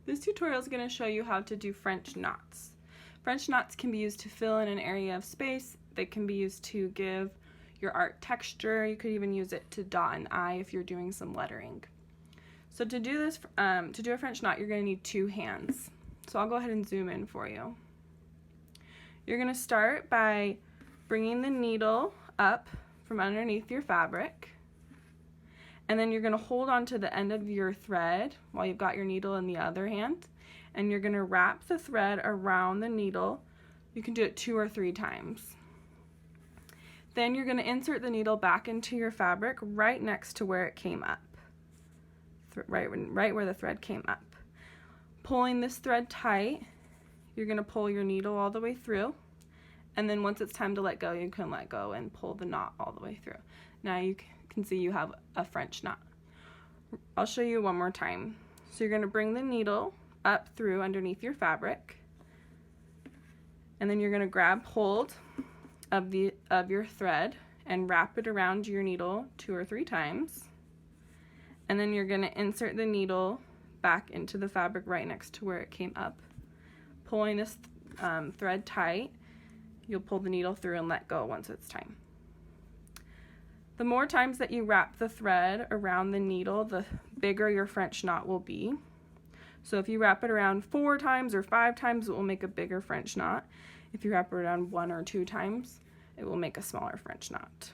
This tutorial is going to show you how to do French knots. French knots can be used to fill in an area of space. They can be used to give your art texture. You could even use it to dot an eye if you're doing some lettering. So to do this, to do a French knot, you're going to need two hands. So I'll go ahead and zoom in for you. You're going to start by bringing the needle up from underneath your fabric, and then you're going to hold on to the end of your thread while you've got your needle in the other hand, and you're going to wrap the thread around the needle. You can do it 2 or 3 times. Then you're going to insert the needle back into your fabric right next to where it came up, right where the thread came up. Pulling this thread tight, you're going to pull your needle all the way through, and then once it's time to let go, you can let go and pull the knot all the way through. Now you can see you have a French knot. I'll show you one more time. So you're going to bring the needle up through underneath your fabric, and then you're going to grab hold of your thread and wrap it around your needle 2 or 3 times, and then you're going to insert the needle back into the fabric right next to where it came up. Pulling this thread tight, you'll pull the needle through and let go once it's time. The more times that you wrap the thread around the needle, the bigger your French knot will be. So if you wrap it around 4 times or 5 times, it will make a bigger French knot. If you wrap it around 1 or 2 times, it will make a smaller French knot.